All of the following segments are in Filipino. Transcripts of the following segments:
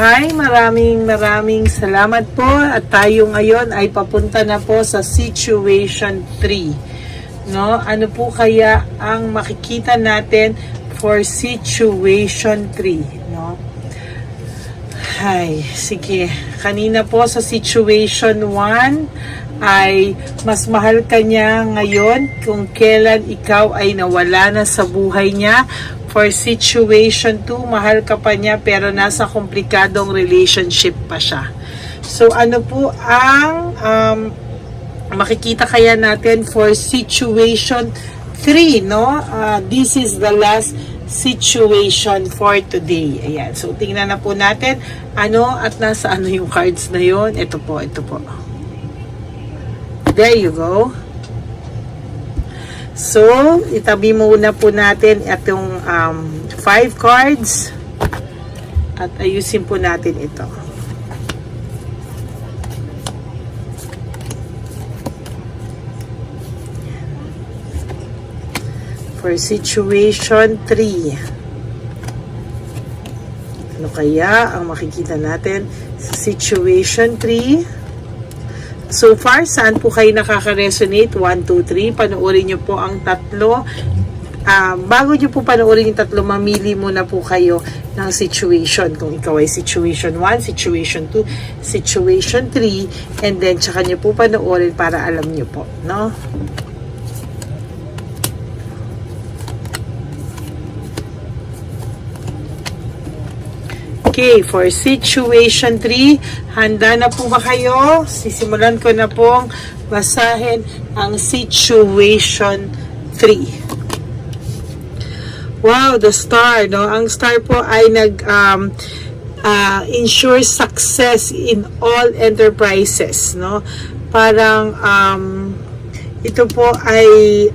Hi, maraming salamat po at tayo ngayon ay papunta na po sa situation 3. No? Ano po kaya ang makikita natin for situation 3, no? Hi, sige. Kanina po sa situation 1 ay mas mahal ka niya ngayon kung kailan ikaw ay nawala na sa buhay niya. For situation 2, mahal ka pa niya pero nasa komplikadong relationship pa siya. So ano po ang makikita kaya natin for situation 3, no? This is the last situation for today. Ayan. So tingnan na po natin ano at nasa ano yung cards na yon. Ito po. There you go. So, itabi muna po natin itong 5 cards at ayusin po natin ito. For situation 3. Ano kaya ang makikita natin sa situation 3? So far, saan po kayo nakaka-resonate? 1, 2, 3. Panoorin nyo po ang tatlo. Bago nyo po panoorin yung tatlo, mamili muna po kayo ng situation. Kung ikaw ay situation 1, situation 2, situation 3, and then tsaka nyo po panoorin para alam nyo po, no? Okay, for situation 3, handa na po ba kayo? Sisimulan ko na pong basahin ang situation 3. Wow, the star, no? Ang star po ay ensure success in all enterprises, no? Parang ito po ay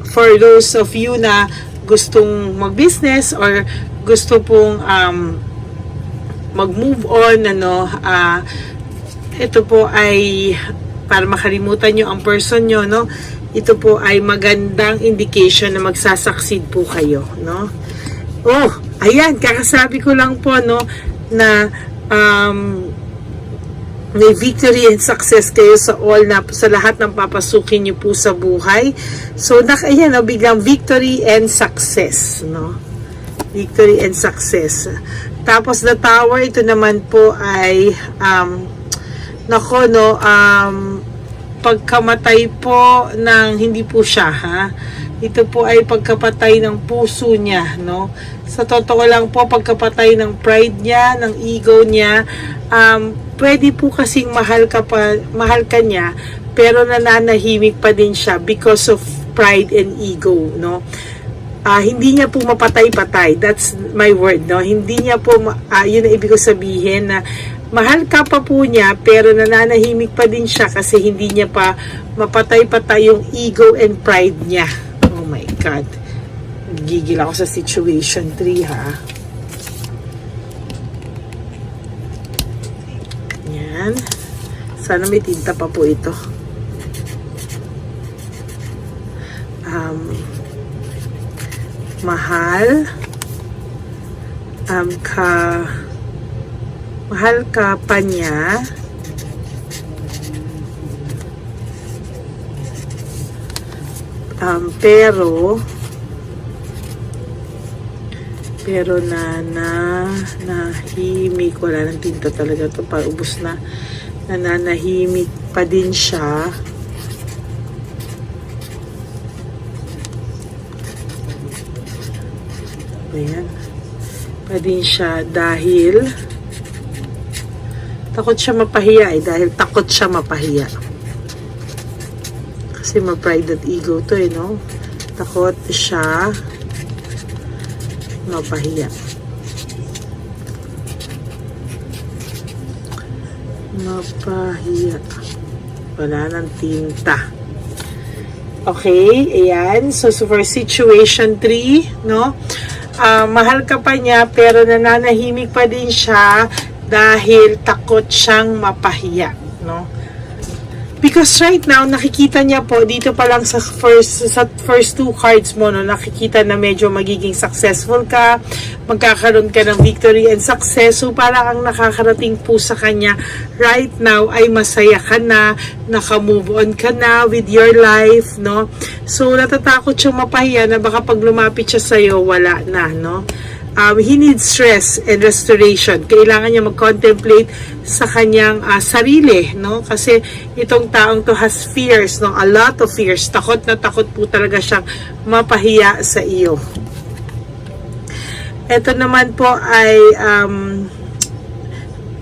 for those of you na gustong mag-business or gusto pong mag-move on, ito po ay para makalimutan nyo ang person nyo, no? Ito po ay magandang indication na magsasucceed po kayo, no? Oh, ayan, kakasabi ko lang po, no, na may victory and success kayo sa all na sa lahat ng papasukin niyo po sa buhay. So, ayan, no, biglang victory and success, no? Victory and success. Tapos the tower, ito naman po ay pagkamatay po ng hindi po siya, ha? Ito po ay pagkapatay ng puso niya, no? Sa totoo lang po, pagkapatay ng pride niya, ng ego niya, pwede po kasing mahal ka niya, pero nananahimik pa din siya because of pride and ego, no? Hindi niya po mapatay-patay. That's my word, no? Hindi niya po, yun ang ibig ko sabihin na mahal ka pa po niya, pero nananahimik pa din siya kasi hindi niya pa mapatay-patay yung ego and pride niya. Oh my God. Gigil ako sa situation 3, ha? Yan. Sana may tinta pa po ito. Mahal ka pa niya, pero nananahimik, wala ng tinta talaga to, paubos na, nananahimik pa din siya. Ayan. Pa din siya dahil takot siya mapahiya, dahil takot siya mapahiya. Kasi ma-pride at ego to, no? Takot siya mapahiya. Wala ng tinta. Okay, ayan. So for situation 3, no? Mahal ka pa niya pero nananahimik pa din siya dahil takot siyang mapahiya, no? Because right now, nakikita niya po, dito pa lang sa first two cards mo, no, nakikita na medyo magiging successful ka, magkakaroon ka ng victory and success. So, parang ang nakakarating po sa kanya right now ay masaya ka na, naka-move on ka na with your life, no? So, natatakot siyang mapahiya na baka pag lumapit siya sa'yo, wala na, no? He needs rest and restoration. Kailangan niya mag-contemplate sa kanyang sarili, no? Kasi itong taong to has fears, no? A lot of fears. Takot na takot po talaga siyang mapahiya sa iyo. Ito naman po ay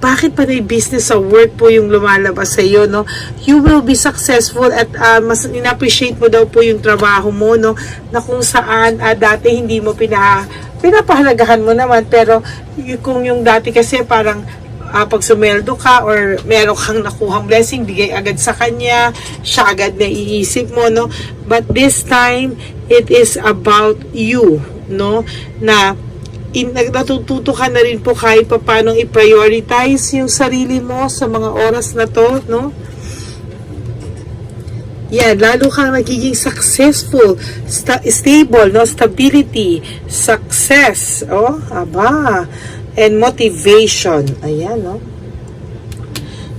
bakit pa na business sa work po yung lumalabas sa iyo, no? You will be successful at mas in-appreciate mo daw po yung trabaho mo, no? Na kung saan dati hindi mo pinapahalagahan mo naman, pero kung yung dati kasi parang pag sumeldo ka or meron kang nakuhang blessing, bigay agad sa kanya, siya agad na iisip mo, no? But this time, it is about you, no? Na natututo ka na rin po kahit pa paano i-prioritize yung sarili mo sa mga oras na to, no? Yan, lalo kang nagiging successful, stable, no? Stability, success, and motivation. Ayan, no?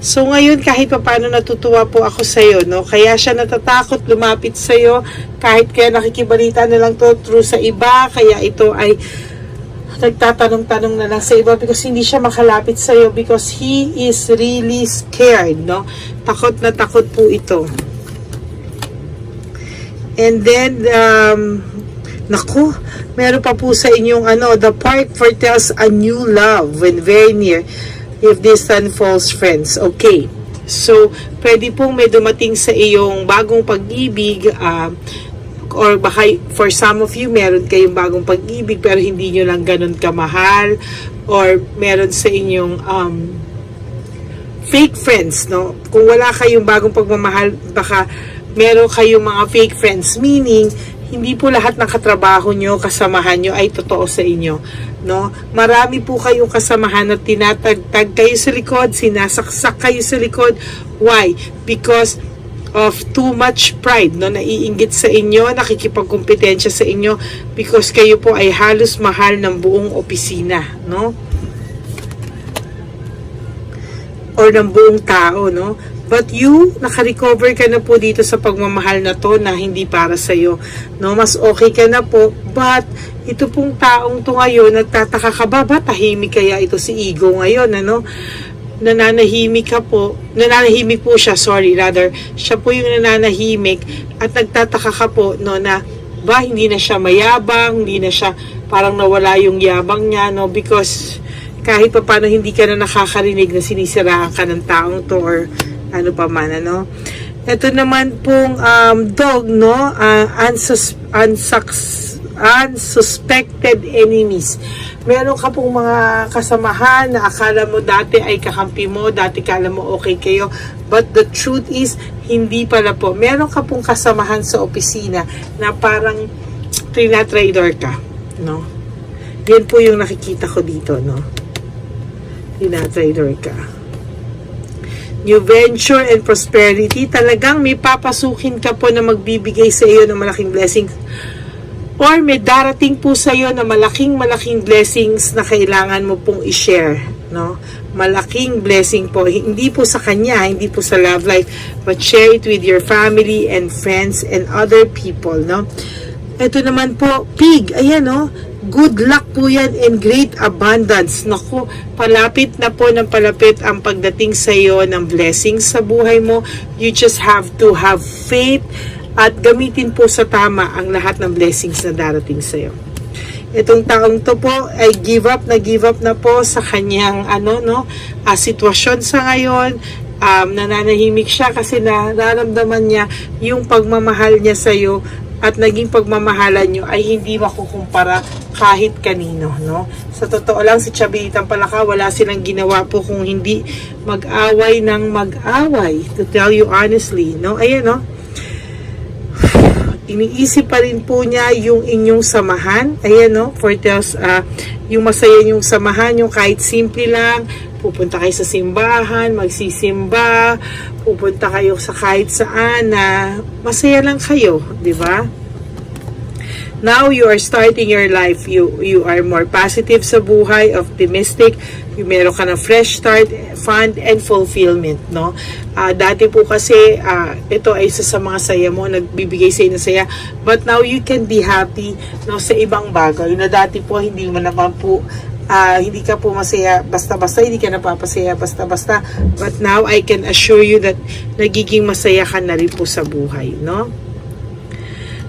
So, ngayon, kahit pa paano natutuwa po ako sa'yo, no? Kaya siya natatakot lumapit sa'yo, kahit kaya nakikibalita na lang to through sa iba, kaya ito ay nagtatanong-tanong na lang sa iba because hindi siya makalapit sa'yo because he is really scared, no? Takot na takot po ito. And then, naku, meron pa po sa inyong the park foretells a new love when very near if distant false friends. Okay. So, pwede pong may dumating sa iyong bagong pag-ibig, or baka for some of you, meron kayong bagong pag-ibig pero hindi nyo lang ganun kamahal, or meron sa inyong fake friends, no? Kung wala kayong bagong pagmamahal, baka meron kayong mga fake friends, meaning hindi po lahat ng katrabaho nyo, kasamahan nyo ay totoo sa inyo, no? Marami po kayong kasamahan na tinatagtag kayo sa likod, sinasaksak kayo sa likod. Why? Because of too much pride, no? Naiinggit sa inyo, nakikipagkompetensya sa inyo because kayo po ay halos mahal ng buong opisina, no? Or ng buong tao, no? But you, naka-recover ka na po dito sa pagmamahal na to na hindi para sa'yo, no? Mas okay ka na po, but ito pong taong to ngayon, nagtataka ka ba tahimik kaya ito si Ego ngayon, ano? Nananahimik po siya, siya po yung nananahimik at nagtataka ka po, no, na hindi na siya mayabang, hindi na siya parang nawala yung yabang niya, no? Because kahit pa paano hindi ka na nakakarinig na sinisiraan ka ng taong to or ano pa man, ano. Ito naman pong dog, no, unsuspected enemies. Meron ka pong mga kasamahan na akala mo dati ay kakampi mo, dati kala mo okay kayo, but the truth is, hindi pala po. Meron ka pong kasamahan sa opisina na parang trinatrader ka, no. Yan po yung nakikita ko dito, no. Trinatrader ka. New venture and prosperity, talagang may papasukin ka po na magbibigay sa iyo ng malaking blessings, or may darating po sa iyo na malaking blessings na kailangan mo pong i-share, no? Malaking blessing po, hindi po sa kanya, hindi po sa love life, but share it with your family and friends and other people, no? Ito naman po, pig, ayan, no? Good luck po yan and great abundance. Naku, palapit na po ng palapit ang pagdating sa iyo ng blessings sa buhay mo. You just have to have faith at gamitin po sa tama ang lahat ng blessings na darating sa iyo. Itong taong to po ay give up na po sa kanyang sitwasyon sa ngayon. Nananahimik siya kasi nararamdaman niya yung pagmamahal niya sa iyo at naging pagmamahalan nyo ay hindi makukumpara kahit kanino, no? Sa totoo lang, si Chabitang Palaka, wala silang ginawa po kung hindi mag-away ng mag-away, to tell you honestly, no? Ayan, no? iniisip pa rin po niya yung inyong samahan. Ayan, no? Foretells, yung masaya yung samahan, yung kahit simple lang, pupunta kayo sa simbahan, magsisimba, pupunta kayo sa kahit saan na masaya lang kayo, di ba? Now you are starting your life. You are more positive sa buhay, optimistic. Meron ka ng fresh start, fun, and fulfillment, no? Dati po kasi, ito ay isa sa mga saya mo, nagbibigay sa inyo saya. But now you can be happy, no, sa ibang bagay. Na dati po, hindi mo naman po, hindi ka po masaya basta-basta, hindi ka napapasaya basta-basta. But now, I can assure you that nagiging masaya ka na rin po sa buhay, no?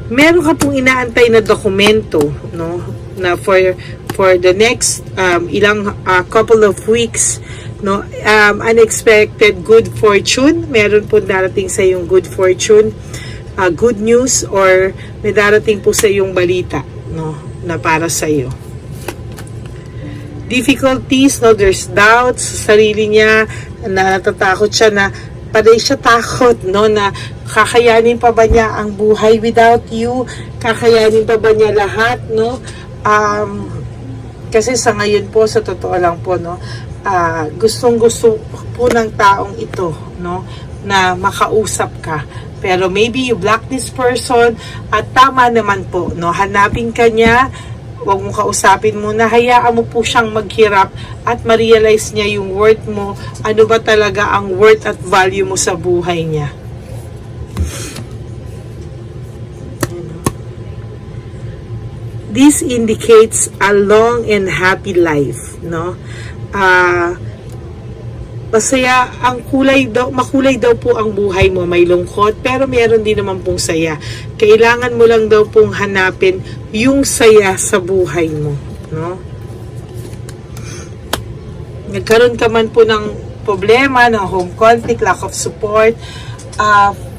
Meron ka pong inaantay na dokumento, no, na for the next couple of weeks, no, unexpected good fortune. Meron po darating sa yung good fortune, good news, or may darating po sa yung balita, no, na para sa iyo. Difficulties, no, there's doubts sa sarili niya, natatakot siya na panay siya takot, no, na kakayanin pa ba niya ang buhay without you? Kakayanin pa ba niya lahat, no? Kasi sa ngayon po, sa totoo lang po, no, gustong-gusto po ng taong ito, no, na makausap ka. Pero maybe you block this person, at tama naman po, no, hanapin ka niya, huwag mo kausapin muna, hayaan mo po siyang maghirap at ma-realize niya yung worth mo, ano ba talaga ang worth at value mo sa buhay niya. This indicates a long and happy life, no? Masaya ang makulay daw po ang buhay mo, may lungkot, pero meron din naman pong saya. Kailangan mo lang daw pong hanapin yung saya sa buhay mo, no? Nagkaroon ka man po ng problema, ng home conflict, lack of support.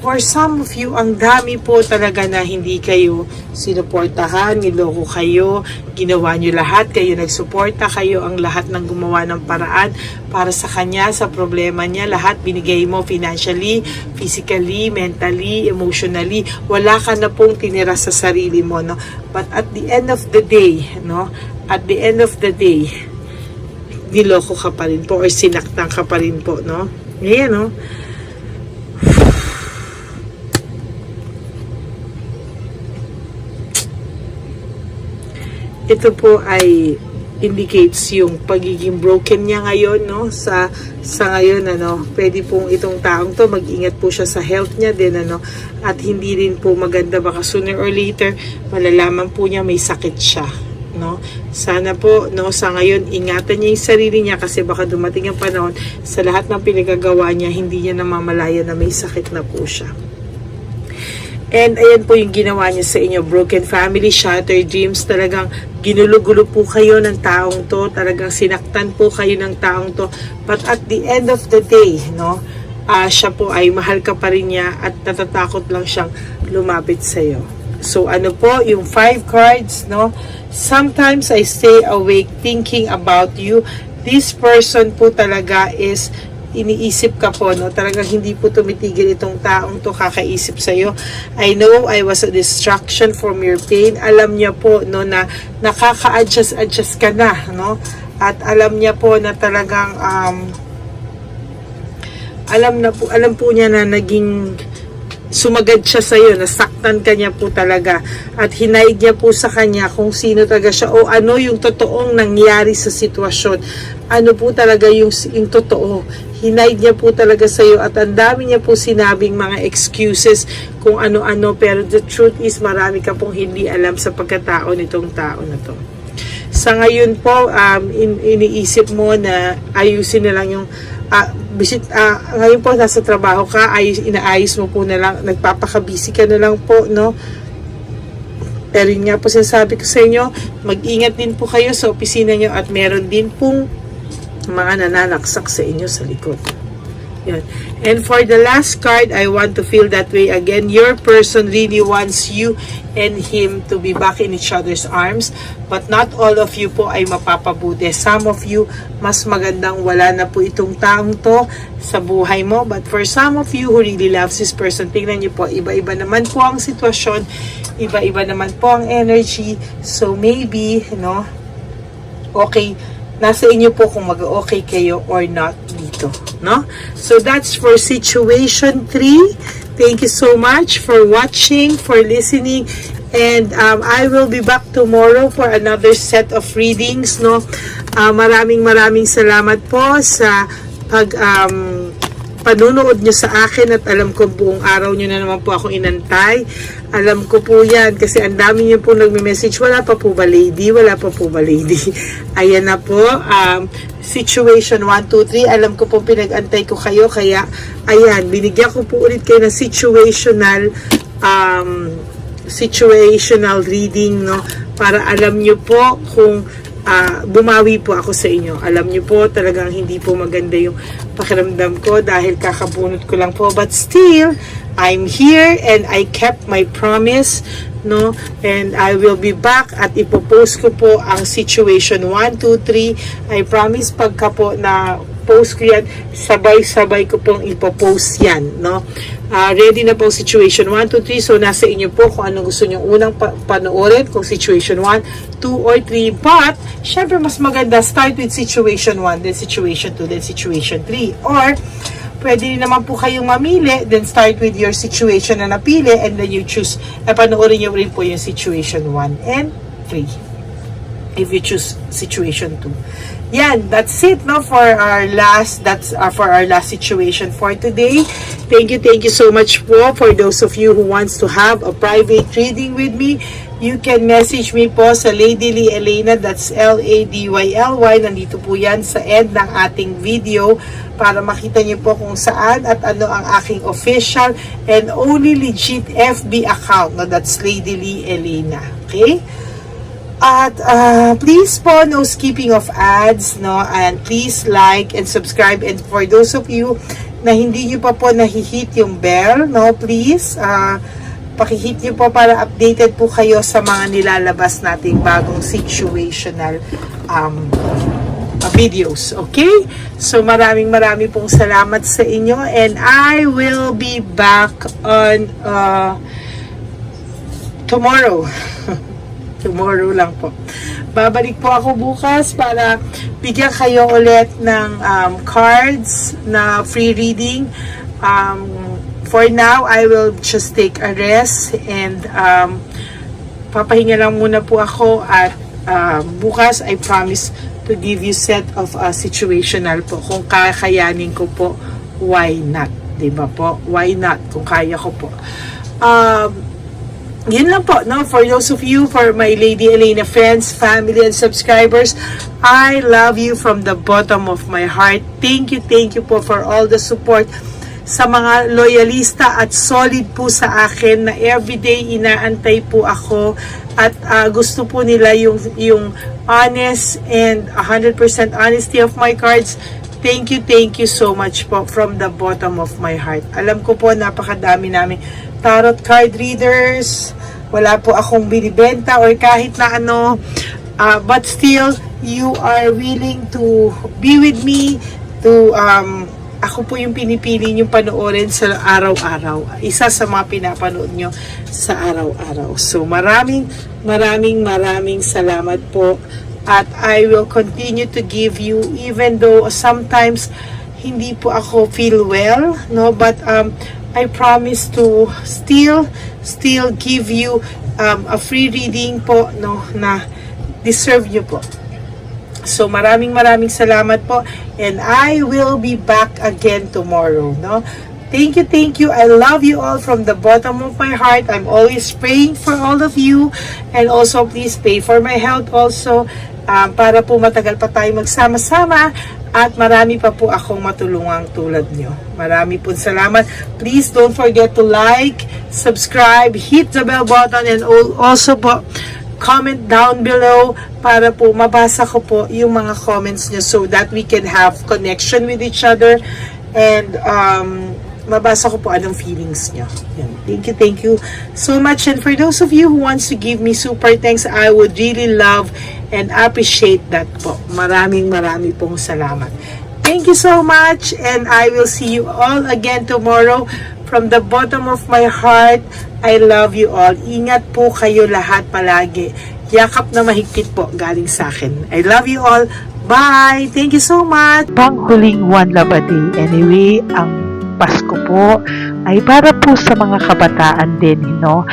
For some of you, ang dami po talaga na hindi kayo sinuportahan, niloko kayo, ginawa nyo lahat, kayo nagsuporta, kayo ang lahat ng gumawa ng paraan para sa kanya, sa problema niya, lahat binigay mo financially, physically, mentally, emotionally, wala ka na pong tinira sa sarili mo, no? But at the end of the day, no, at the end of the day, niloko ka pa rin po or sinaktan ka pa rin po, no? Ayan, no? Ito po ay indicates yung pagiging broken niya ngayon, no? Sa ngayon, ano, pwede pong itong taong to, mag-ingat po siya sa health niya din, ano, at hindi rin po maganda, baka sooner or later, malalaman po niya may sakit siya, no? Sana po, no, sa ngayon, ingatan niya yung sarili niya kasi baka dumating ang panahon, sa lahat ng pinagagawa niya, hindi niya namamalaya na may sakit na po siya. And ayan po yung ginawa niya sa inyo, broken family, shattered dreams, talagang ginulo-gulo po kayo ng taong to, talagang sinaktan po kayo ng taong to, but at the end of the day, no, siya po ay mahal ka pa rin niya at natatakot lang siyang lumapit sa iyo. So ano po, yung 5 cards, no, sometimes I stay awake thinking about you. This person po talaga is iniisip ka po, no? Talagang hindi po tumitigil itong taong to kakaisip sa'yo. I know I was a distraction from your pain. Alam niya po, no, na nakaka-adjust ka na, no? At alam niya po na talagang alam po niya na naging sumagad siya sa iyo, nasaktan ka niya po talaga at hinaig niya po sa kanya kung sino talaga siya o ano yung totoong nangyari sa sitwasyon, ano po talaga yung totoo. Hinaig niya po talaga sa iyo at ang dami niya po sinabing mga excuses kung ano-ano, pero the truth is marami ka pong hindi alam sa pagkatao nitong tao na to. Sa ngayon po, iniisip mo na ayusin na lang yung ngayon po nasa trabaho ka, inaayos mo po na lang, nagpapaka-busy ka na lang po, no? Pero yun nga po sinasabi ko sa inyo, mag-ingat din po kayo sa opisina nyo at meron din pong mga nananaksak sa inyo sa likod. Yun. And for the last card, I want to feel that way again. Your person really wants you and him to be back in each other's arms. But not all of you po ay mapapabuti. Some of you, mas magandang wala na po itong taong to sa buhay mo. But for some of you who really loves this person, tingnan niyo po, iba-iba naman po ang sitwasyon. Iba-iba naman po ang energy. So maybe, okay, nasa inyo po kung mag-okay kayo or not dito, no? So that's for situation 3. Thank you so much for watching, for listening, and I will be back tomorrow for another set of readings, no? Maraming salamat po sa panunood nyo sa akin, at alam ko buong araw nyo na naman po ako inantay. Alam ko po yan kasi ang dami nyo po nagme-message, wala pa po ba lady? Wala pa po ba lady? Ayan na po, situation 1, 2, 3, alam ko po pinag-antay ko kayo, kaya ayan, binigyan ko po ulit kayo ng situational reading, no? Para alam nyo po kung bumawi po ako sa inyo. Alam niyo po, talagang hindi po maganda yung pakiramdam ko dahil kakabunot ko lang po. But still, I'm here and I kept my promise, no? And I will be back at ipopost ko po ang situation 1, 2, 3. I promise pagka po na post ko yan, sabay-sabay ko pong ipopost yan, no? Ready na po situation 1, 2, 3. So, nasa inyo po kung anong gusto nyo unang panoorin, kung situation 1, 2, or 3. But, syempre mas maganda, start with situation 1, then situation 2, then situation 3. Or, pwede rin naman po kayong mamili, then start with your situation na napili, and then you choose, panoorin nyo rin po yung situation 1 and 3. If you choose situation 2. Yan, that's it, no, for our last situation for today. Thank you so much po for those of you who wants to have a private reading with me. You can message me po sa Lady Lee Elena, that's LADYLY. Nandito po yan sa end ng ating video para makita niyo po kung saan at ano ang aking official and only legit FB account, no, that's Lady Lee Elena. Okay? At please po, no skipping of ads, no, and please like and subscribe. And for those of you na hindi nyo pa po nahihit yung bell, no, please pakihit nyo po para updated po kayo sa mga nilalabas nating bagong situational videos. Okay? So maraming pong salamat sa inyo, and I will be back on tomorrow. Tomorrow lang po. Babalik po ako bukas para bigyan kayo ulit ng cards na free reading. For now, I will just take a rest and papahinga lang muna po ako, at bukas I promise to give you set of situational po. Kung kakayanin ko po, why not? Diba po? Why not? Kung kaya ko po. Yun lang po, no? For those of you, for my Lady Elena friends, family, and subscribers, I love you from the bottom of my heart. Thank you po for all the support sa mga loyalista at solid po sa akin na everyday inaantay po ako, at gusto po nila yung honest and 100% honesty of my cards. Thank you so much po from the bottom of my heart. Alam ko po, napakadami namin tarot card readers. Wala po akong binibenta or kahit na ano. But still, you are willing to be with me. Ako po yung pinipili nyo panoorin sa araw-araw. Isa sa mga pinapanood nyo sa araw-araw. So maraming salamat po. At I will continue to give you, even though sometimes hindi po ako feel well, no, but I promise to still give you a free reading po, no, na deserve nyo po. So maraming salamat po, and I will be back again tomorrow, no. Thank you. I love you all from the bottom of my heart. I'm always praying for all of you, and also please pray for my health also, para po matagal pa tayo magsama-sama at marami pa po akong matulungang tulad nyo. Marami po salamat. Please don't forget to like, subscribe, hit the bell button, and also po comment down below para po mabasa ko po yung mga comments nyo so that we can have connection with each other. and mabasa ko po anong feelings nyo. Yan. Thank you so much. And for those of you who wants to give me super thanks, I would really love and appreciate that po. Marami pong salamat. Thank you so much, and I will see you all again tomorrow. From the bottom of my heart, I love you all. Ingat po kayo lahat palagi. Yakap na mahigpit po galing sa akin. I love you all. Bye! Thank you so much! Panghuling One Love a Day. Anyway, ang Pasko po ay para po sa mga kabataan din, no?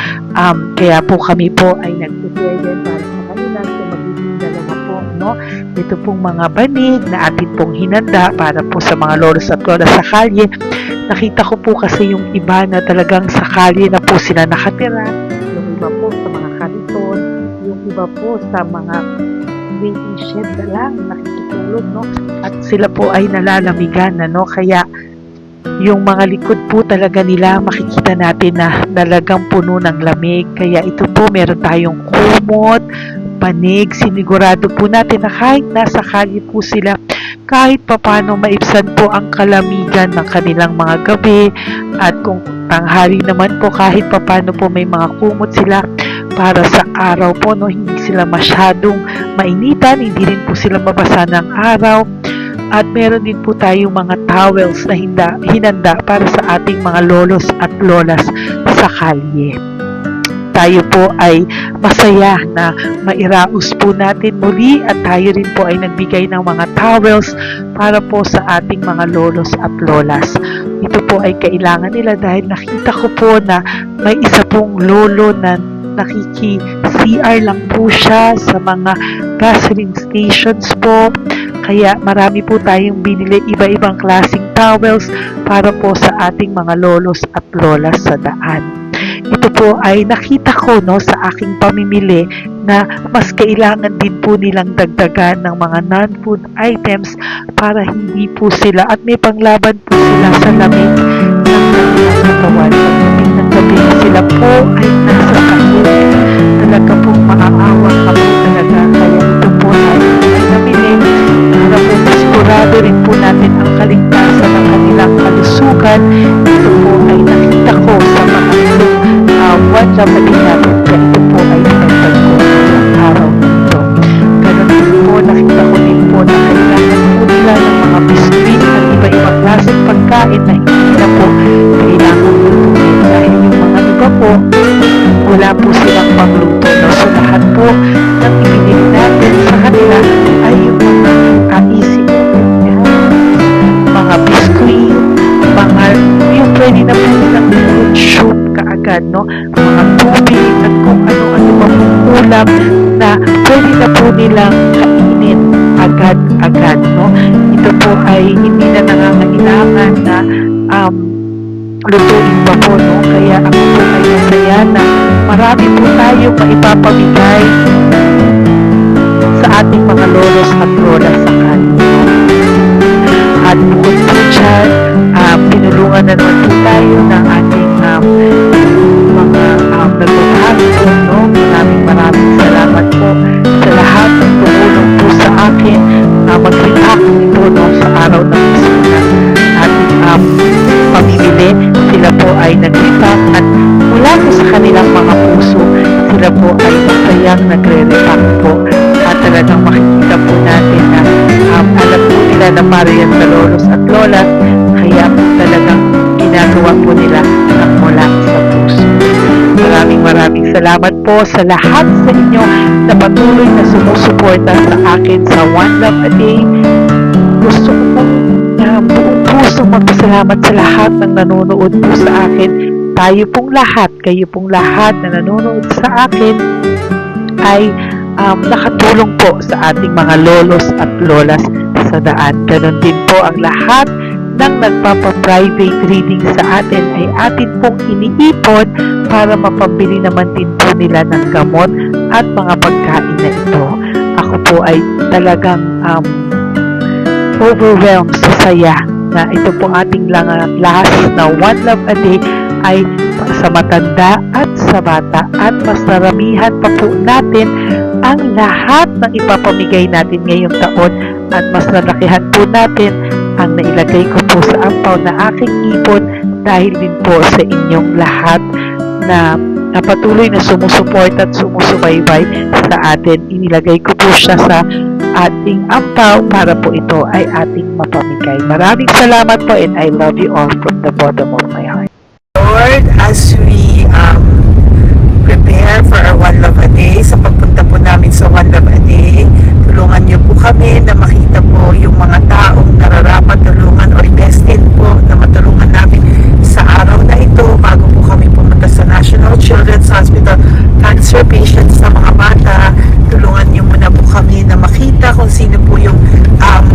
Kaya po kami po ay nag-prepare din para sa kanila. So magiging dalawa po, no? Ito pong mga banig na atin pong hinanda para po sa mga lolos at lola sa kalye. Nakita ko po kasi yung iba na talagang sa kalye na po sila nakatira. Yung iba po sa mga kariton, yung iba po sa mga waiting shed na lang nakikitulog, no? At sila po ay nalalamigan, no? Kaya yung mga likod po talaga nila makikita natin na talagang puno ng lamig. Kaya ito po meron tayong kumot, panig. Sinigurado po natin na kahit nasa kalye po sila, kahit papano maibsan po ang kalamigan ng kanilang mga gabi. At kung tanghali naman po, kahit papano po may mga kumot sila para sa araw po, no? Hindi sila masyadong mainitan, hindi rin po sila mabasa ng araw. At meron din po tayong mga towels na hinanda para sa ating mga lolos at lolas sa kalye. Tayo po ay masaya na mairaos po natin muli at tayo rin po ay nagbigay ng mga towels para po sa ating mga lolos at lolas. Ito po ay kailangan nila dahil nakita ko po na may isa pong lolo na nakiki-CR lang po siya sa mga gasoline stations po. Kaya marami po tayong binili iba-ibang klaseng towels para po sa ating mga lolos at lolas sa daan. Ito po ay nakita ko, no, sa aking pamimili na mas kailangan din po nilang dagdagan ng mga non-food items para hindi po sila at may panglaban po sila sa lamig ng kanilang katawan. Pagdating ng gabi sila po ay nasa kahit talaga pong maaawa ka po talaga. Kaya ito po ay namili para po sigurado rin po natin ang kaligtasan ng kanilang kalusugan. Ito po ay nakita ko sa mga One Love a Day natin. Kaya ito po ay pinagtag ko ng araw nito. Ganun din po, nakita ko din po na kailangan po nila ng mga biskuit at iba-ibang klaseng pagkain na hindi na po kailangan lutuin. Dahil yung mga iba po, wala po silang pangluto. No? So lahat po ng ibinili natin sa kanila ay yung mga easy mga biskuit, mga yung pwede na po nilang fruit soup kaagad, no? Mga tubig at kung ano-ano pa pong ulam na pwede na po nilang kainin agad-agad, no? Ito po ay hindi na nangangailangan na lutuin pa po, no? Kaya ako po ay masaya na marami po tayo maipapamigay sa ating mga lolos at lolas sa kanila. At bukod po dyan, pinulungan na naman po tayo ng ating mga nagbabago, no? Maraming salamat po sa lahat ng tumulong po sa akin na mag-react ito, no, sa araw ng mismo na ating pamimili. Sila po ay nag-react at mula po sa kanilang mga puso, sila po ay masayang nagre-react po. At talagang makikita po natin na alam po nila na para yan sa lolos at lolas, kaya po talagang ginagawa po nila ng mula sa puso. Maraming salamat po sa lahat sa inyo na patuloy na sumusuporta sa akin sa One Love a Day. Gusto ko pong buong puso magpasalamat sa lahat ng nanonood po sa akin. Tayo pong lahat, kayo pong lahat na nanonood sa akin ay nakatulong po sa ating mga lolos at lolas sa daan. Ganon din po ang lahat ng nagpapa-private reading sa atin ay atin pong iniipon para mapambili naman din po nila ng gamot at mga pagkain na ito. Ako po ay talagang overwhelmed sa saya na ito po ating last na One Love a Day ay sa matanda at sa bata at mas naramihan pa po natin ang lahat ng ipapamigay natin ngayong taon at mas nalakihan po natin ang nailagay ko po sa ampaw na aking ipon dahil din po sa inyong lahat na patuloy na sumusuporta at sumusubaybay sa atin. Inilagay ko po siya sa ating ampaw para po ito ay ating mapamigay. Maraming salamat po and I love you all from the bottom of my heart. Lord, as we prepare for our One Love a Day, sa pagpunta po namin sa One Love a Day, tulungan niyo po kami na makita po yung mga taong nararapat tulungan or destined po na matulungan namin sa araw na ito bago po kami pumunta sa National Children's Hospital cancer patients sa mga bata. Tulungan niyo muna po kami na makita kung sino po yung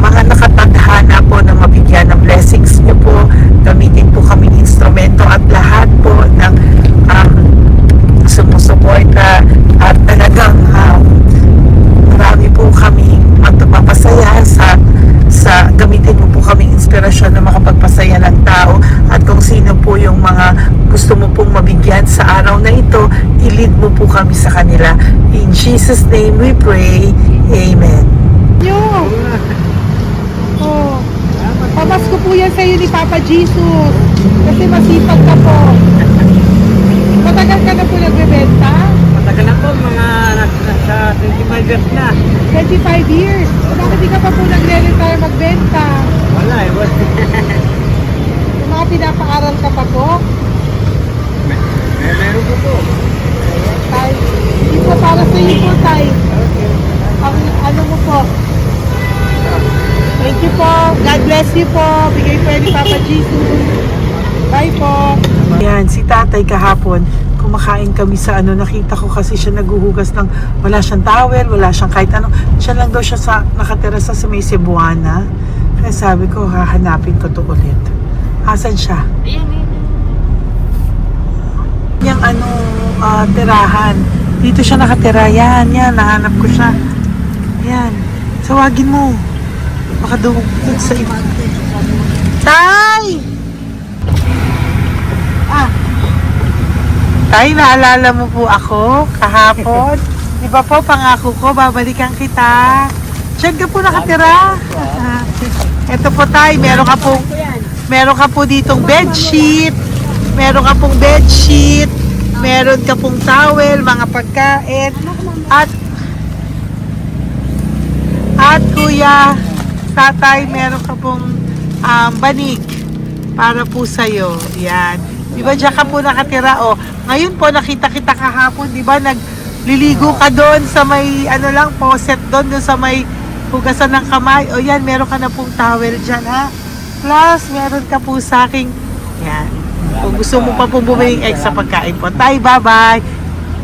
mga nakatadhana po na mabigyan ng blessings niyo po. Gamitin po kaming instrumento at lahat po ng sumusuporta at talagang marami po kami magpapasaya sa gamitin mo po kaming inspirasyon na makapagpasaya ng tao at kung sino po yung mga gusto mo pong mabigyan sa araw na ito, i-lead mo po kami sa kanila. In Jesus' name we pray. Amen. Oh, pamasko po yan sa'yo ni Papa Jesus. Kasi masipag ka po. Matagal ka na po nagbebenta? Matagal na po, mga nasa 25 years na. 25 years. Bakit di ka pa po nagre-retire magbenta? Wala eh, boss. Yung mga pinapaaral ka pa po? Meron po po. Tay, hindi po para sa iyo po, Tay. Ang ano mo po? Thank you po. God bless you po. Bigay po yan ni Papa Jesus. Bye po. Yan, si tatay kahapon, kumakain kami sa nakita ko kasi siya naguhugas ng, wala siyang towel, wala siyang kahit ano. Siya lang daw siya nakatira sa may Cebuana. Kaya sabi ko, hahanapin ko to ulit. Asan siya? Yung tirahan. Dito siya nakatira. Yan, nahanap ko siya. Yan. Tawagin mo. Baka doon sa iba. Tay! Tay, naalala mo po ako kahapon? Di ba po, pangako ko, babalikan kita. Diyan ka po nakatira. Ito po, Tay, meron ka po ditong bedsheet. Meron ka pong bedsheet. Meron ka pong towel, mga pagkain. At kuya, tatay, meron ka pong banig para po sa'yo. Yan. Di ba diyan ka po nakatira? O, ngayon po nakita kita kahapon, di ba nagliligo ka doon sa may faucet doon sa may hugasan ng kamay. O yan, meron ka na pong towel dyan ha. Plus, meron ka po sa aking, yan. Kung gusto mo pa pong bumili extra pagkain po. Tay, bye-bye.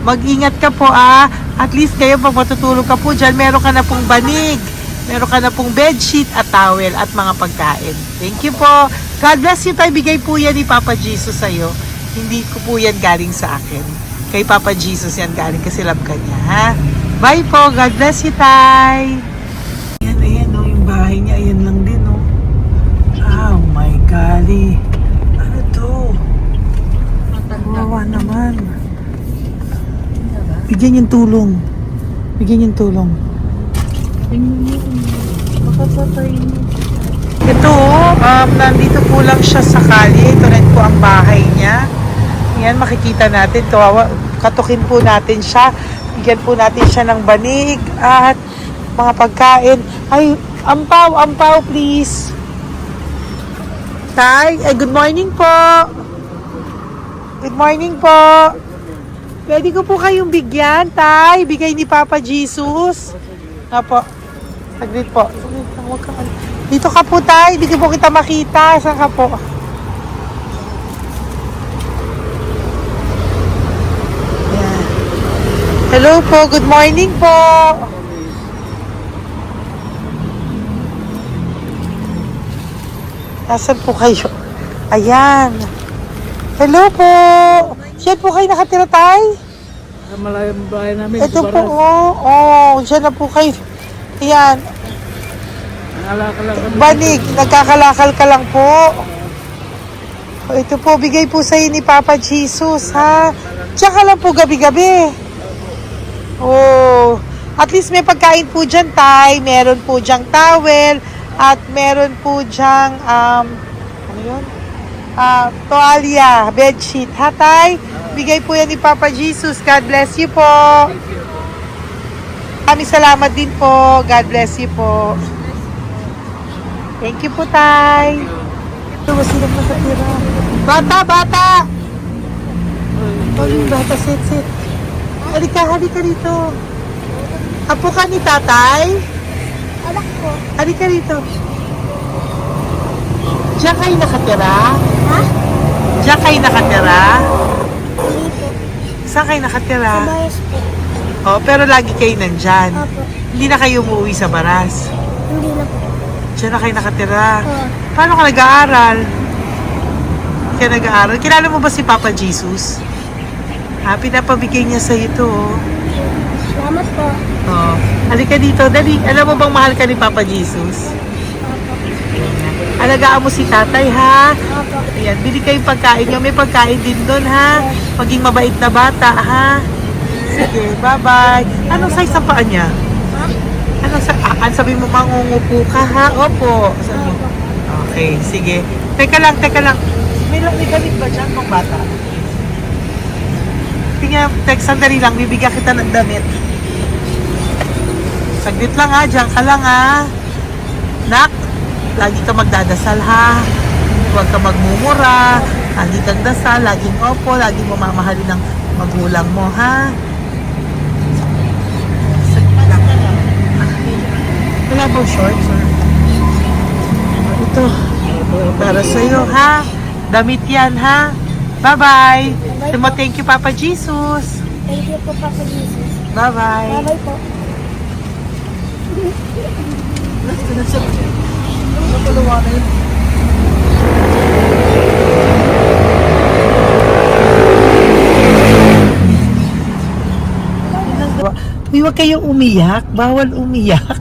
Mag-ingat ka po At least kayo pag matutulog ka po dyan, meron ka na pong banig. Meron ka na pong bedsheet at towel at mga pagkain. Thank you po. God bless you, Tay. Bigay po yan ni Papa Jesus sa'yo. Hindi ko po yan galing sa akin. Kay Papa Jesus yan galing kasi love ka niya, ha? Bye po. God bless you, Tay. Ayan, yung bahay niya. Ayan lang din, Oh my golly. Ano to? Wawa naman. Bigyan yung tulong. Ito, nandito po lang siya sa kalye. Ito rin po ang bahay niya. Yan, makikita natin. Katukin po natin siya. Bigyan po natin siya ng banig at mga pagkain. Ay, ampaw, please. Tay, good morning po. Good morning po. Pwede ko po kayong bigyan, Tay. Bigay ni Papa Jesus. Apo. Saglit po. Dito ka po, Tay. Hindi po kita makita. Saan ka po? Ayan. Hello po. Good morning po. Nasaan po kayo? Ayan. Hello po. Diyan po kayo nakatira, Tay? Sa malayang bahay namin. Ito po, diyan na po kayo. Ayan. Nalakal lang kami. Banig, nagkakalakal ka lang po. Ito po, bigay po sa'yo ni Papa Jesus, ha? Tsaka lang po gabi-gabi. At least may pagkain po dyan, Tay. Meron po dyang towel At meron po dyang, ano yun? Toalya, bedsheet. Ha, Tay? Bigay po yan ni Papa Jesus. God bless you po. Maraming salamat din po. God bless you po. Thank you po, Tay. Ito, sila nakatira. Bata! Oh, yung bata, sit. Halika rito. Apo ka ni Tatay? Anak ko. Halika rito. Diyan kayo nakatira? Ha? Diyan kayo nakatira? Dito. Saan kayo nakatira? Bayas po. Oh, pero lagi kayo nandyan. Opo. Hindi na kayo umuwi sa Baras. Hindi na po. Diyan na kayo nakatira. Oo. Paano ka nag-aaral? Kaya nag-aaral? Kilala mo ba si Papa Jesus? Ha, pinapabigay niya sa ito. Salamat po. Oh. Halika dito, dali. Alam mo bang mahal ka ni Papa Jesus? Opo. Alagaan mo si tatay, ha? Opo. Ayan, bili kayong pagkain nyo. May pagkain din doon, ha? Maging mabait na bata, ha? Sige, bye-bye. Anong size ang paa niya? Ha? Sabi mo, mangungupo ka, ha? Opo. Sabi mo. Okay, sige. Teka lang. May gamit ba dyan ng bata? Tingnan, sandali lang. Bibigyan kita ng damit. Saglit lang, ha? Diyan ka lang, ha? Nak, lagi ka magdadasal, ha? Huwag ka magmumura. Lagi kang dasal. Laging opo. Laging mamamahalin ng magulang mo, ha? Saglit lang. Wala bang shorts, ha? Ito. Para sa'yo, ha? Damit yan, ha? Bye-bye. Sabi mo, thank you, Papa Jesus. Thank you po, Papa Jesus. Bye-bye. Bye-bye po. Uy, huwag kayong umiyak. Bawal umiyak.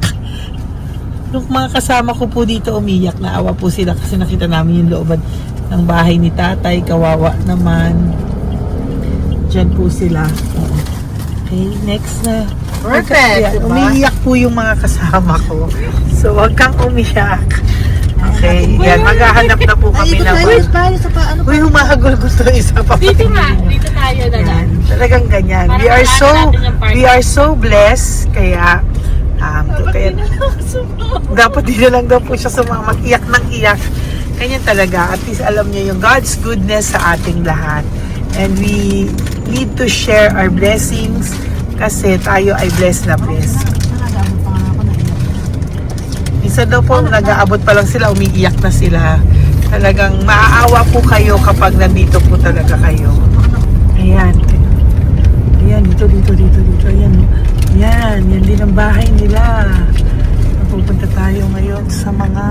Nung mga kasama ko po dito umiyak, naawa po sila kasi nakita namin yung looban ng bahay ni tatay. Kawawa naman. Diyan po sila. Okay, next na. Perfect, diba? Umiiyak po yung mga kasama ko. So, huwag kang umiyak. Okay, yan. Maghahanap na po kami naman. Uy, humahagol gusto isa pa. Dito tayo na Yan. Talagang ganyan. We are so blessed. Kaya, dapat di na lang daw po siya sumama. Iyak ng iyak. Ganyan talaga. At least alam niya yung God's goodness sa ating lahat. And we need to share our blessings kasi tayo ay blessed na blessed. Minsan daw po, nag-aabot pa lang sila, umiiyak na sila. Talagang maaawa po kayo kapag nandito po talaga kayo. Ayan. Ayan, dito. Ayan. Yan din ang bahay nila. Pupunta tayo ngayon sa mga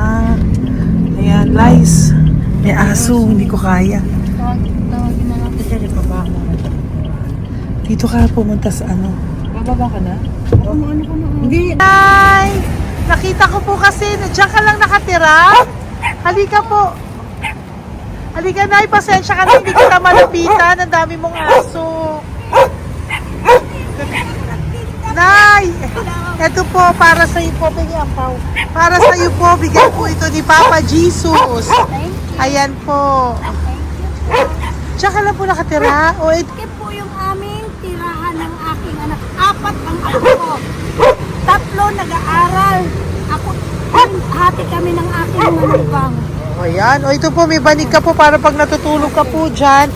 lice. May aso, hindi ko kaya. Dito ka pumunta sa ano? Bababa ka na? Hindi. Hi! Nakita ko po kasi, diyan ka lang nakatira. Halika po. Halika, Nay, pasensya ka na, hindi kita malapitan. Ang dami mong aso. Nay! Ito po, para sa iyo po, para sa iyo po, bigay po ito ni Papa Jesus. Ayan po. Diyan ka lang po nakatira. O, Ito po yung aming tirahan ng aking anak. 4 ang anak ko. 3 nag-aaral. Ako, hati kami ng aking manugang. ayan. O, ito po, may banig ka po para pag natutulog ka po dyan.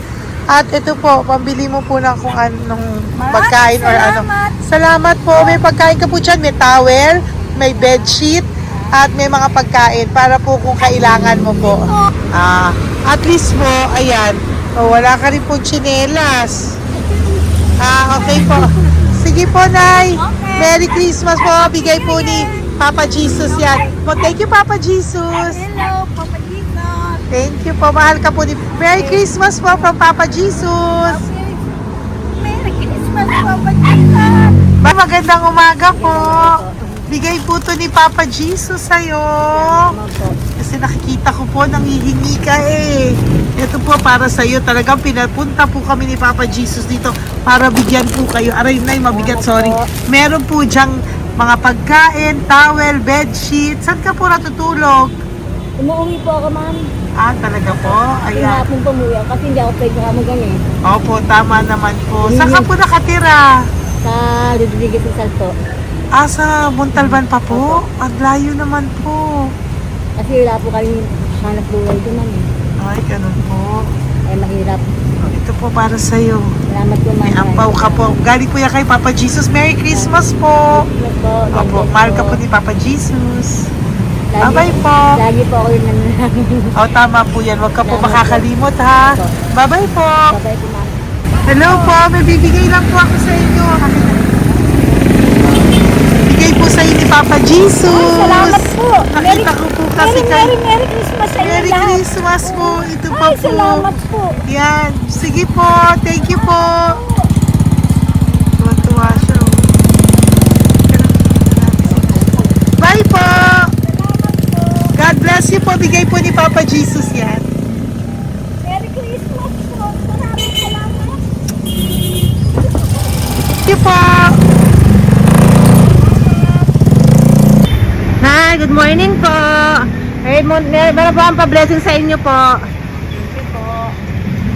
At ito po, pambili mo po ng kung anong pagkain or ano. Salamat po. May pagkain ka po dyan. May towel, may bedsheet, at may mga pagkain para po kung kailangan mo po. At least po, ayan. O, wala ka rin po tsinelas. Okay po. Sige po, Nay. Merry Christmas po. Bigay po ni Papa Jesus yan. Thank you, Papa Jesus. Hello, Papa Jesus. Thank you po. Mahal ka po ni... Merry Christmas po from Papa Jesus. Merry Christmas, Papa Jesus. Magandang umaga po. Bigay po to ni Papa Jesus sa'yo. Kasi nakikita ko po, nanghihingi ka eh. Ito po para sa'yo. Talagang pinapunta po kami ni Papa Jesus dito para bigyan po kayo. Aray, Nay, mabigat, sorry. Meron po dyang mga pagkain, towel, bedsheet. Saan ka po natutulog? Umuwi po ako, ma'am. Talaga po? Ayan. Pinapong pumuya kasi hindi ako pwede kamagan eh. Opo, tama naman po. Saan ka po nakatira? Sa Rodriguez sa Salto. Sa Montalban pa po? Ang layo naman po. Kasi wala po kami hanap buhay doon, ma'am. Ay, ganun po. Eh, mahirap. Ito po para sa'yo. Salamat po, ma'am. May ampaw ka po. Galing po yan kay Papa Jesus. Merry Christmas po. Opo, mahal ka po ni Papa Jesus. Bye-bye po. Lagi po ako yung nananangin. Tama po yan. Huwag ka po makakalimot, ha? Bye-bye po. Babay po, ma'am. Hello po. May bibigay lang po ako sa inyo. Bigay po sa inyo ni Papa Jesus. Salamat po. Nakita ko po kasi kay... Merry Christmas sa inyo Merry lahat. Christmas po. Ito pa Ay, po. salamat po. Yan. Sige po. Thank you po. Tuwa-tuwa siya. Bye po. God bless you po. Bigay po ni Papa Jesus yan. Merry Christmas po. Maraming salamat. Thank you po. Hi, good morning po. Meron po ang pa-blessing sa inyo po. Thank you po.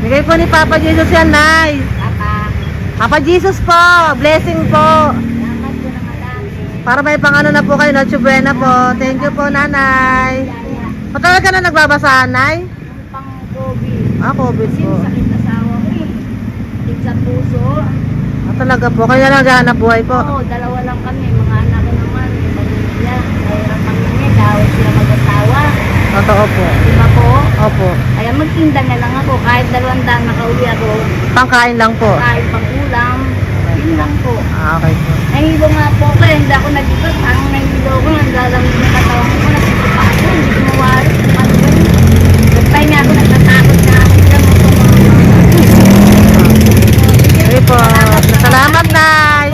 Bigay po ni Papa Jesus yan, Nay. Papa. Papa Jesus po. Blessing po. Salamat po ng marami. Para may pangano na po kayo, Noche Buena po. Thank you po, Nanay. Patagal ka na nagbabasahan, Nay? Pang COVID. COVID Kasi po. sakit na asawa ko eh. Sakit sa puso. Talaga po. Kaya naghahanap buhay po. Oo, dalawa lang kami. Mga anak ko naman. May pamilya. Mahirap ang nangyay. Dahil sila mag-asawa. Totoo po. Di ba po? Opo. Kaya magtinda na lang ako. Kahit 200 nakauli ako. Pangkain lang po. Kahit pang ulam. Yun lang po. Okay po. Nahilo nga po ako. Hindi ako nag-ikot. Ang nahilo ko. Naglalamig na katawan ko. Nagsipa ako. Hindi ko mawari. Nagpay nga ako. Nagtatakot na ako. Okay po. Salamat, Nay.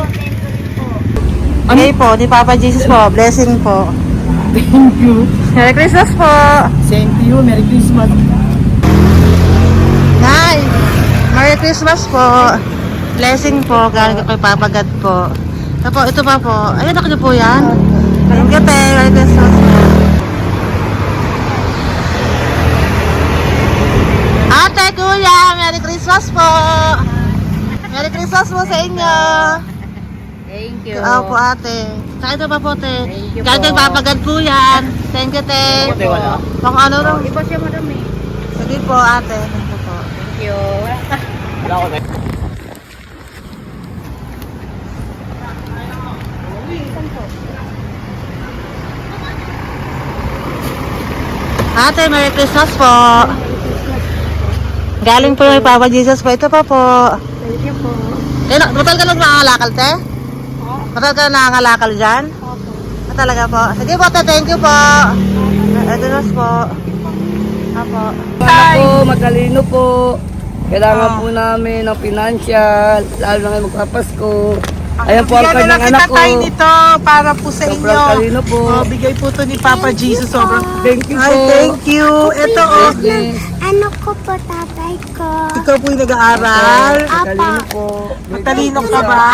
Okay po, ni Papa Jesus po. Blessing po. Thank you. Merry Christmas po. Same to you. Merry Christmas. Nay, Merry Christmas po. Blessing po. Galing kay Papa God po. Ito pa po. Ayun, ako na po yan. Thank you, te. Merry Christmas po. Ate, kuya, Merry Christmas po. Merry Christmas po sa inyo. Thank you. Po, ate. Saka ito pa po, te. Thank you Galing kay po. Papa God po yan. Thank you, te. Ate, wala? Pang ano lang. Iba siya madami. Sige po, ate. Thank you po. Thank you. Wala ko na. Ate, Merry Christmas po. Galing po kay Papa Jesus po. Ito pa po. Thank you po. Matagal ka lang nangangalakal, te? Matagal ka lang nangangalakal dyan? Talaga po. Sige po, te. Thank you po. Merry Christmas po. Apo. Ano po, matalino po. Kailangan po namin ng financial, lalo na ngayon magpapasko. Ayan po ang Bigyan na lang kanyang anak kita ko. tayo nito para po sa Sobrang inyo. talino po. Bigay po to ni Papa Jesus. Sobrang Thank you Ay, po. thank you. Ito, oh. Yes. Ano ko po tatay ko? Ikaw po yung nag-aaral. Matalino po. Matalino ka ba?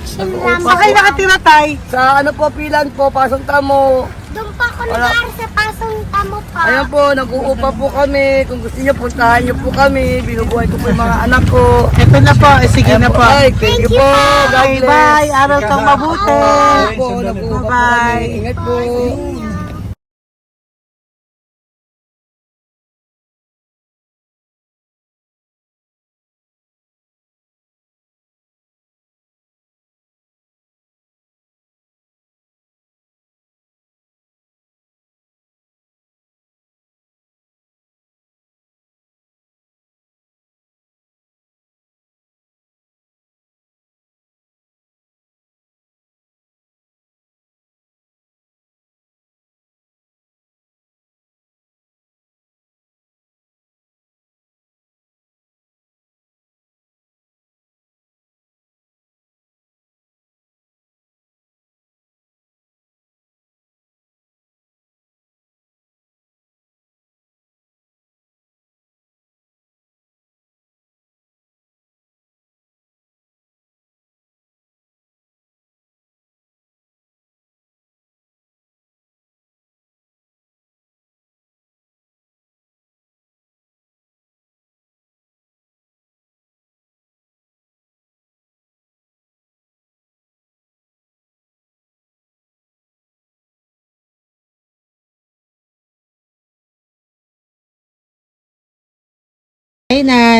Salamat. Saan kayo nakatira, tay? Sa ano po, pilan po, pasong tamo. Doon pa ako Wala. nag sa pasong tamo pa. Ayan po, nag-uupa po kami. Kung gusto niyo, puntahan niyo po kami. Binubuhay ko po yung mga anak ko. Ito na po. Sige Ayan na po. Ay, thank you po. God Okay, bless. bye. Aral kang mabuti. Ayan po, nag-uupa po Bye-bye. kami. Ingat po.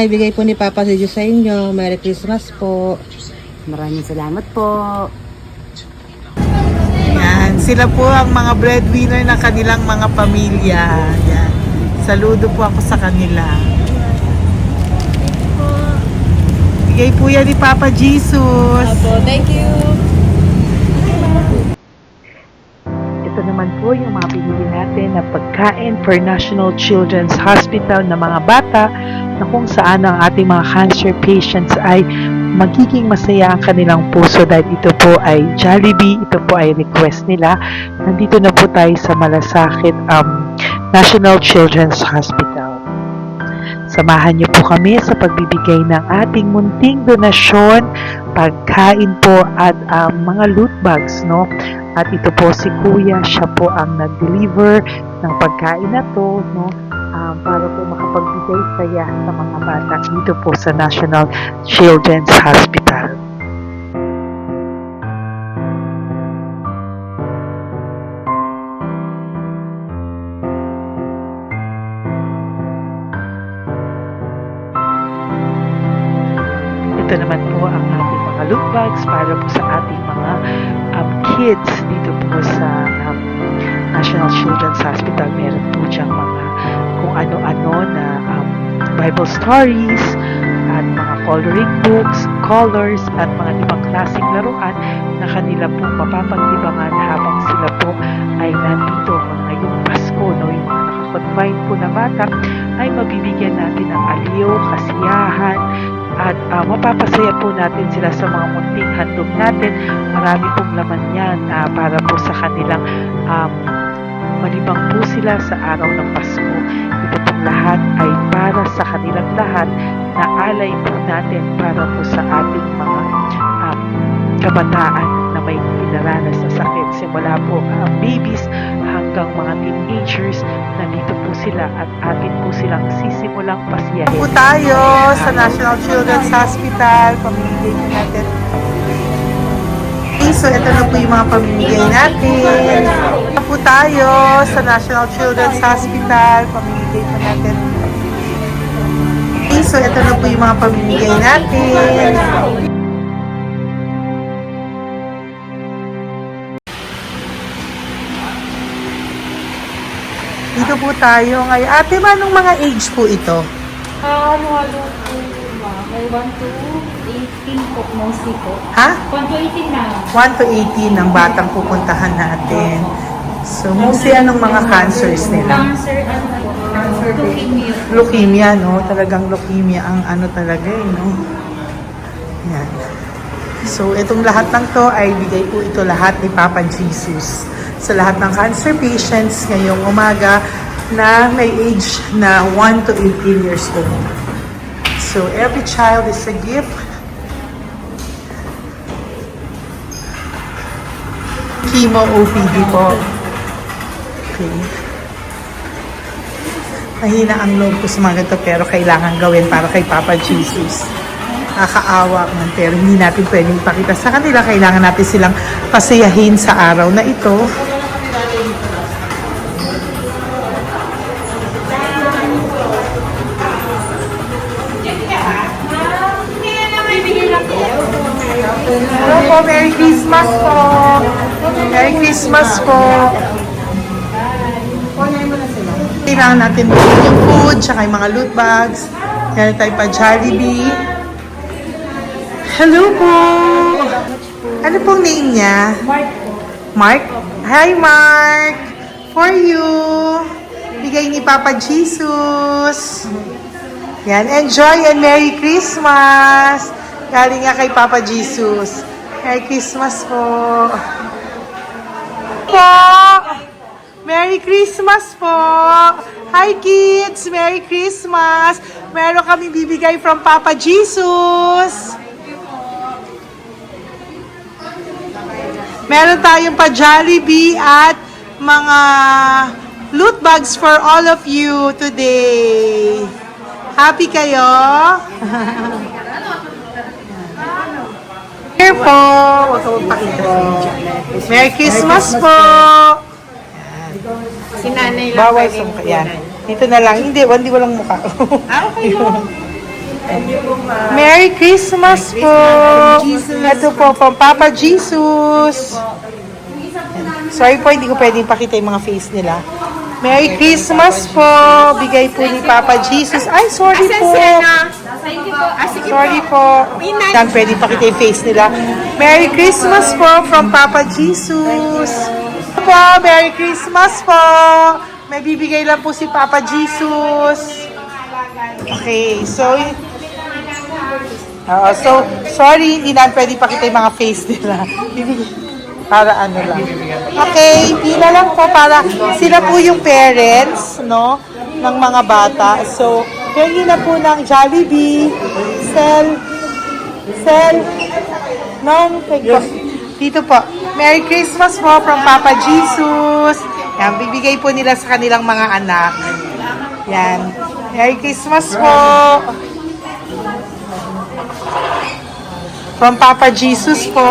ibigay po ni Papa si Diyos sa inyo. Merry Christmas po. Maraming salamat po. Yan, sila po ang mga breadwinner ng kanilang mga pamilya. Yan. Saludo po ako sa kanila. Bigay po yan ni Papa Jesus. Thank you. Ito naman po yung mga pinili natin na pagkain for National Children's Hospital na mga bata na kung saan ang ating mga cancer patients ay magiging masaya ang kanilang puso dahil ito po ay Jollibee, ito po ay request nila. Nandito na po tayo sa Malasakit National Children's Hospital. Samahan niyo po kami sa pagbibigay ng ating munting donasyon, pagkain po at mga loot bags, no? At ito po si Kuya, siya po ang nag-deliver ng pagkain na to, no? Para po makapagbigay saya sa mga bata dito po sa National Children's Hospital. Ito naman po ang ating mga loot bags para po sa ating mga kids dito po sa National Children's Hospital. Meron po diyang mga kung ano-ano na Bible stories at mga coloring books, colors at mga ibang klaseng laruan na kanila po mapapagdibangan habang sila po ay nandito ngayong Pasko, no? Yung mga nakakonfine po na bata ay mabibigyan natin ng aliw, kasiyahan, at mapapasaya po natin sila sa mga munting handog natin. Marami pong laman yan para po sa kanilang malibang po sila sa araw ng Pasko. Ito pong lahat ay para sa kanilang lahat na alay po natin para po sa ating mga kabataan na may pinaranas na sakit. Simula po babies hanggang mga teenagers, nandito po sila at atin po silang sisimulang pasiyahin. Po tayo sa National Children's Hospital. Pamimigay po natin. So, ito na po yung mga pamimigay natin. Ito po tayo sa National Children's Hospital. Pamimigay po natin. So, ito na po yung mga pamimigay natin. Dito po tayo ngayon. Ate, manong mga age po ito? Halo-halo po, ma'am. May 1 to 18 po, mostly po. Ha? 1 to 18 na. 1 to 18 ang batang pupuntahan natin. So, mostly anong mga cancers nila? Cancer, ano po? Leukemia. Leukemia, no? Talagang leukemia ang ano talaga, no? Yan. So, itong lahat ng to ay bigay po ito lahat ni Papa Jesus sa lahat ng cancer patients ngayong umaga na may age na 1 to 18 years old. So, every child is a gift. Chemo OPD po. Okay. Mahina ang loob ko sa mga ganito pero kailangan gawin para kay Papa Jesus. Nakakaawa man pero hindi natin pwedeng ipakita sa kanila. Kailangan natin silang pasayahin sa araw na ito. Hello po, Merry Christmas po. Merry Christmas po. Kailangan natin bumili yung food, tsaka yung mga loot bags. Meron tayo pa Jollibee. Hello po. Ano pong name niya? Mark po. Mark? Hi, Mark. For you. Bigay ni Papa Jesus. Yan. Enjoy and Merry Christmas. Galing nga kay Papa Jesus. Merry Christmas po. Merry Christmas po! Hi kids! Merry Christmas! Meron kami bibigay from Papa Jesus! Meron tayong pa Jollibee at mga loot bags for all of you today. Happy kayo? Here po! Huwag ka magpakita sa video. Merry Christmas po! Si nanay lang Bawal pwede sa mukha. Yan. Dito na lang. Hindi walang mukha. Okay yun. Merry Christmas po! Ito po, from Papa Jesus. Sorry po, hindi ko pwedeng pakita yung mga face nila. Merry Christmas po! Bigay po ni Papa Jesus. Ay, sorry po! Sorry po. Yan, pwedeng pakita yung face nila. Merry Christmas po from Papa Jesus. Po, Merry Christmas po! May bibigay lang po si Papa Jesus. Okay, so sorry, hindi na pwede pakita yung mga face nila. Para ano lang. Okay, pila lang po para sila po yung parents, no, ng mga bata. So, hingi na po ng Jollibee, Sel, dito po. Merry Christmas po from Papa Jesus. Yan, bibigay po nila sa kanilang mga anak. Yan. Merry Christmas po. From Papa Jesus po.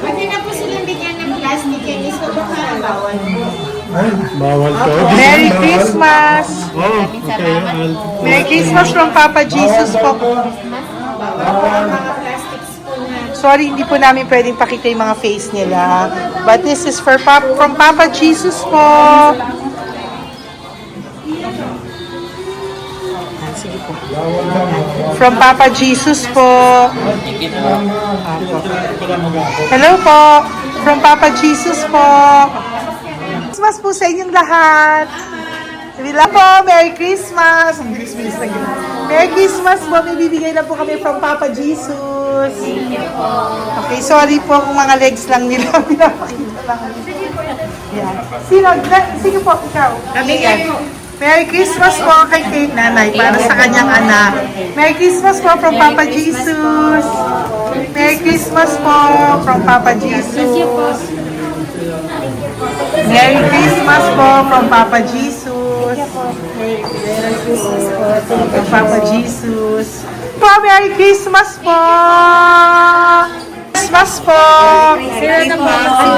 Pwede na po silang bigyan ng plastic yan. Iso baka bawal. Bawal to. Merry Christmas. Oh, okay. Merry Christmas from Papa Jesus po. Sorry, hindi po namin pwedeng pakita yung mga face nila. But this is from Papa Jesus po. Sige po. From Papa Jesus po. Hello po. From Papa Jesus po. Christmas po sa inyong lahat. Wala po, Merry Christmas. Merry Christmas po. May bibigay na po kami from Papa Jesus. Okay, sorry po kung mga legs lang nila. Pinapakita lang. Yan. Sige po, ikaw. Merry Christmas po kay nanay para sa kanyang anak. Merry Christmas po from Papa Jesus. Merry Christmas po from Papa Jesus. Merry Christmas po from Papa Jesus. Merry Christmas po from Papa Jesus. Po, Merry Christmas po. Christmas po.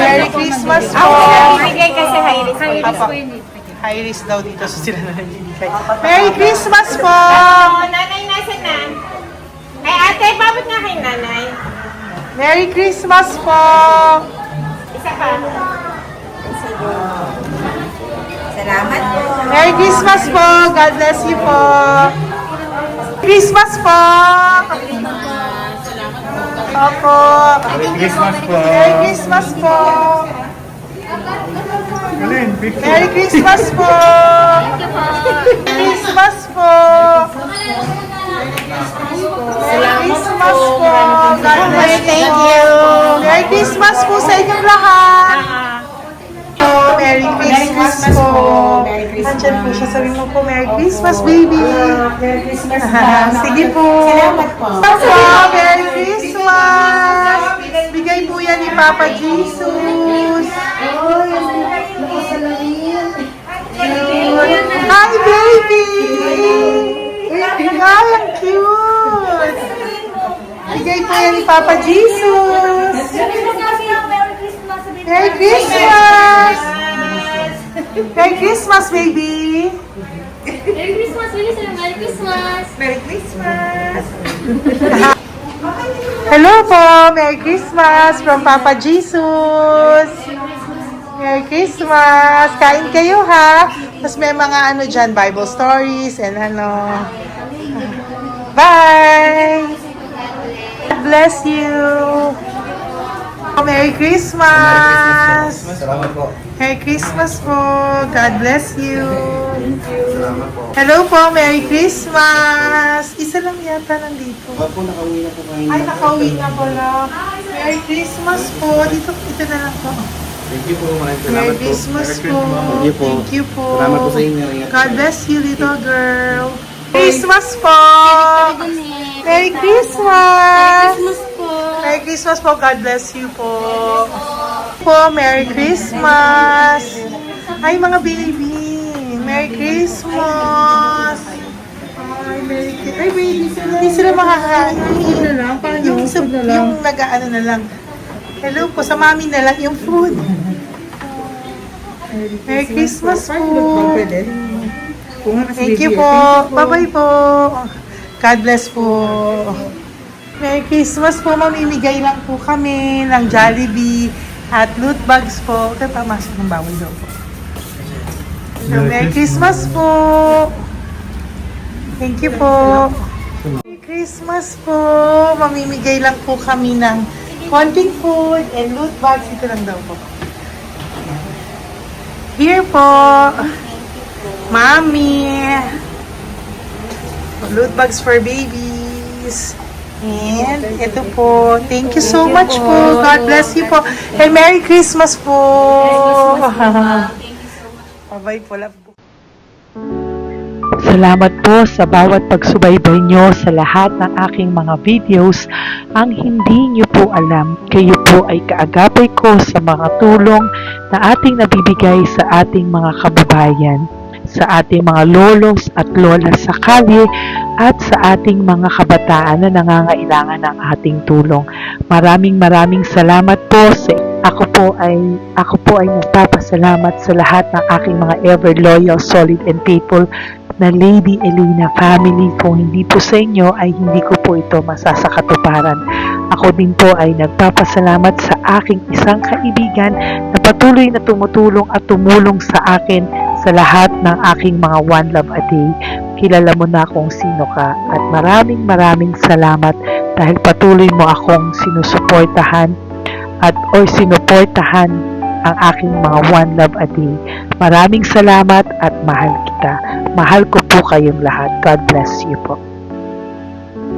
Merry Christmas po. Bigay kasi high-risk. High-risk po yun. High risk daw dito so sila na nagbibigay. Merry Christmas po! Nanay, nasa na? Ay, ate, babot nga kay nanay. Merry Christmas po! Isa pa. Salamat po. Merry Christmas po! God bless you po! Christmas po! Opo! Merry Christmas po. Merry Christmas po! Merry Christmas po! Christmas po! Merry Christmas po! God bless you! Merry Christmas po sa inyong lahat! Merry Christmas po! Nandiyan po siya. Sabi mo po, Merry Christmas, baby! Merry Christmas! Sige po! Salamat po! Merry Christmas! Bigay po yan ni Papa Jesus! Hi, baby! Hi, ang cute! Bigay po yan ni Papa Jesus! Merry Christmas! Merry Christmas, baby! Merry Christmas, Melissa! Merry Christmas! Merry Christmas! Hello po! Merry Christmas from Papa Jesus! Merry Christmas! Kain kayo ha! Tapos may mga ano dyan, Bible stories and ano. Bye! God bless you! Merry Christmas! Merry Christmas po! God bless you! Hello po! Merry Christmas! Isa lang yata nandito. Ay, nakauwi na pala. Merry Christmas po! Dito na lang po. Thank you po. Maraming salamat Merry po. Christmas po. Thank you po. Thank you po. Salamat po sa inyo. Ingat po. God bless you, little girl. Christmas po. Merry Christmas. Merry Christmas po. God bless you po. Merry Christmas. Ay, mga baby. Merry Christmas. Ay, Merry Christmas. Ay, baby sila. Hindi sila makakain. Yung nag-ano na lang. Hello po, sa mami na lang yung food. Merry Christmas po. Thank you po. Bye-bye po. God bless po. Merry Christmas po. Mamimigay lang po kami ng Jollibee at loot bags po. Katamas ng bawal daw po. So, Merry Christmas po. Thank you po. Merry Christmas po. Mamimigay lang po kami ng konting food and loot bags. Ito lang daw po. Here po. Mami. Loot bags for babies. And ito po. Thank you so much po. God bless you po. And Merry Christmas po. Bye-bye po. Love po. Salamat po sa bawat pagsubaybay nyo sa lahat ng aking mga videos. Ang hindi nyo po alam, kayo po ay kaagapay ko sa mga tulong na ating nabibigay sa ating mga kababayan, sa ating mga lolos at lola sa kalye, at sa ating mga kabataan na nangangailangan ng ating tulong. Maraming salamat po sa ako po ay nagpapasalamat sa lahat ng aking mga ever loyal, solid and faithful na Lady Elena family. Kung hindi po sa inyo ay hindi ko po ito masasakatuparan. Ako din po ay nagpapasalamat sa aking isang kaibigan na patuloy na tumutulong at tumulong sa akin sa lahat ng aking mga One Love a Day. Kilala mo na kung sino ka at maraming salamat dahil patuloy mo akong sinusuportahan o sinuportahan ang aking mga One Love a Day. Maraming salamat at mahal kita. Mahal ko po kayong lahat. God bless you po.